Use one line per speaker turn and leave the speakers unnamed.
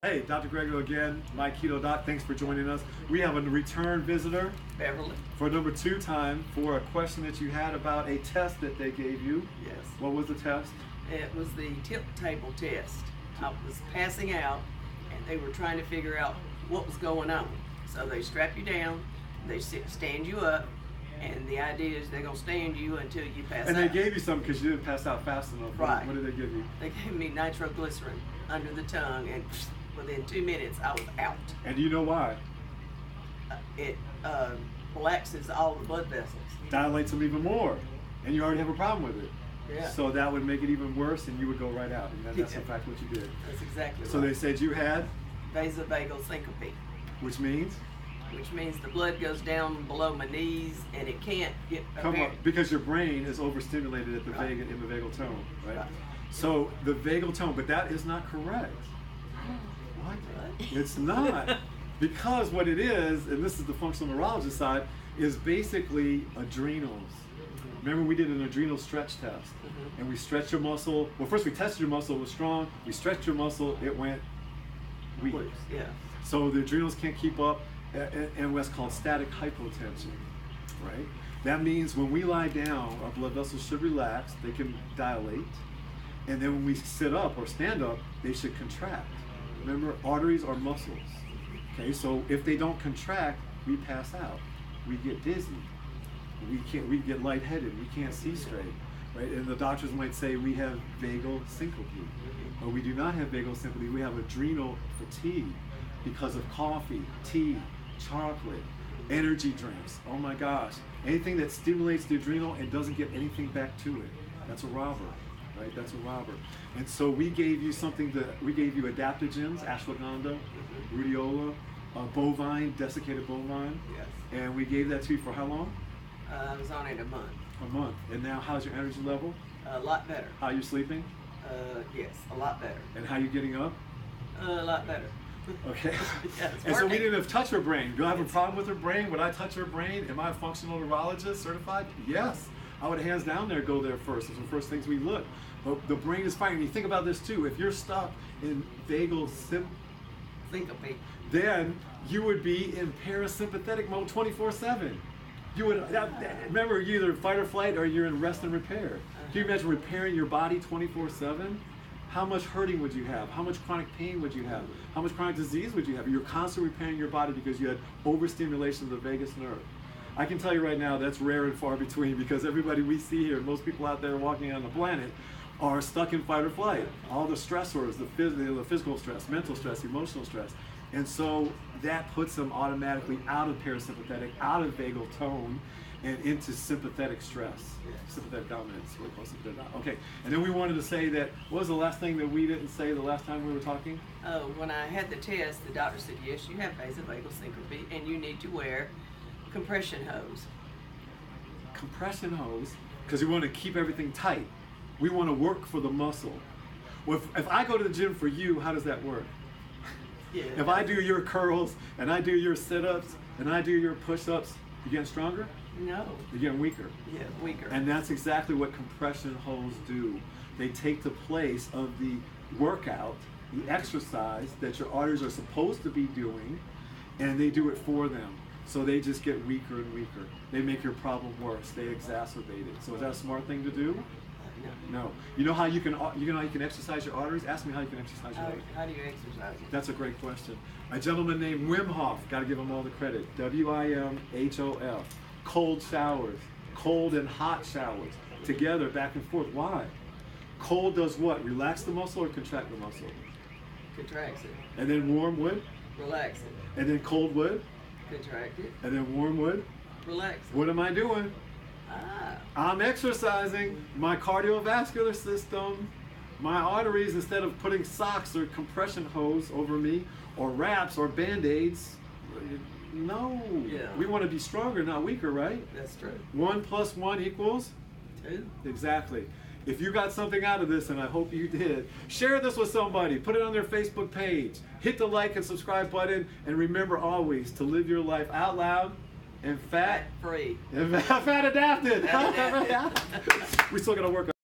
Hey, Dr. Grego again, my Keto Doc. Thanks for joining us. We have a return visitor,
Beverly.
for number 2 time for a question that you had about a test that they gave you.
Yes.
What was the test?
It was the tip table test. I was passing out, and they were trying to figure out what was going on. So they strap you down, they stand you up, and the idea is they're going to stand you until you pass out.
And they gave you some because you didn't pass out fast enough.
Right.
What did they give you?
They gave me nitroglycerin under the tongue, and within 2 minutes I was out.
And do you know why?
It relaxes all the blood vessels.
Dilates them even more, and you already have a problem with it.
Yeah.
So that would make it even worse, and you would go right out. And that's
Yeah.
in fact what you did.
That's exactly
So
right.
they said you had,
Vasovagal syncope,
which means?
which means the blood goes down below my knees and it can't get
Come on, because your brain is overstimulated at the
Right.
in the vagal tone, right?
Right.
So the vagal tone, but that is not correct. What? It's not. Because what it is, and this is the functional neurologist side, is basically adrenals. Remember we did an adrenal stretch test, and we stretched your muscle. Well, first we tested your muscle, it was strong. We stretched your muscle, it went weak.
Yeah.
So the adrenals can't keep up, and what's called static hypotension, right? That means when we lie down, our blood vessels should relax, they can dilate, and then when we sit up or stand up, they should contract. Remember, arteries are muscles, okay? So if they don't contract, we pass out, we get dizzy, we get lightheaded, we can't see straight, right? And the doctors might say we have vagal syncope, but we do not have vagal syncope, we have adrenal fatigue because of coffee, tea, chocolate, energy drinks. Oh my gosh, anything that stimulates the adrenal and doesn't get anything back to it, that's a robber, right? That's a robber. And so we gave you something we gave you adaptogens, ashwagandha, rhodiola, bovine, desiccated bovine.
Yes.
And we gave that to you for how long?
I was on it a month.
A month. And now how's your energy level?
A lot better.
How you sleeping?
Yes, a lot better.
And how you getting up?
A lot better.
Okay.
Yeah, it's
And so we
working.
didn't have touch her brain. Do I have a problem with her brain? Would I touch her brain? Am I a functional neurologist certified? Yes. I would hands down there go there first. Those are the first things we look. But the brain is fine. And you think about this too. If you're stuck in vagal
Syncope.
then you would be in parasympathetic mode 24/7. You would remember you're either fight or flight or you're in rest and repair. Can you imagine repairing your body 24/7? How much hurting would you have? How much chronic pain would you have? How much chronic disease would you have? You're constantly repairing your body because you had overstimulation of the vagus nerve. I can tell you right now that's rare and far between because everybody we see here, most people out there walking on the planet, are stuck in fight or flight. All the stressors, the physical stress, mental stress, emotional stress. And so that puts them automatically out of parasympathetic, out of vagal tone, and into sympathetic stress, sympathetic dominance. Okay, and then we wanted to say that, what was the last thing that we didn't say the last time we were talking?
When I had the test, the doctor said, yes, you have vasovagal syncope, and you need to wear compression hose.
Compression hose, because we want to keep everything tight. We want to work for the muscle. Well, if I go to the gym for you, how does that work?
Yeah.
If I do your curls, and I do your sit-ups, and I do your push-ups, you getting stronger?
No.
You're getting weaker.
Yeah, weaker.
And that's exactly what compression hose do. They take the place of the workout, the exercise that your arteries are supposed to be doing, and they do it for them. So they just get weaker and weaker. They make your problem worse. They exacerbate it. So is that a smart thing to do?
No.
No. You know how you can exercise your arteries? Ask me how you can exercise your arteries.
How do you exercise it?
That's a great question. A gentleman named Wim Hof, got to give him all the credit. WIMHOF. Cold showers, cold and hot showers, together, back and forth. Why? Cold does what? Relax the muscle or contract the muscle?
Contracts it.
And then warm would?
Relax it.
And then cold would?
Contract it.
And then warm would?
Relax it.
What am I doing?
Ah.
I'm exercising my cardiovascular system, my arteries, instead of putting socks or compression hose over me, or wraps or Band-Aids. No.
Yeah.
We want to be stronger, not weaker, right?
That's true.
1 + 1 equals?
2.
Exactly. If you got something out of this, and I hope you did, share this with somebody. Put it on their Facebook page. Hit the like and subscribe button. And remember always to live your life out loud and fat
Free.
and fat adapted.
Fat adapted.
We still got to work on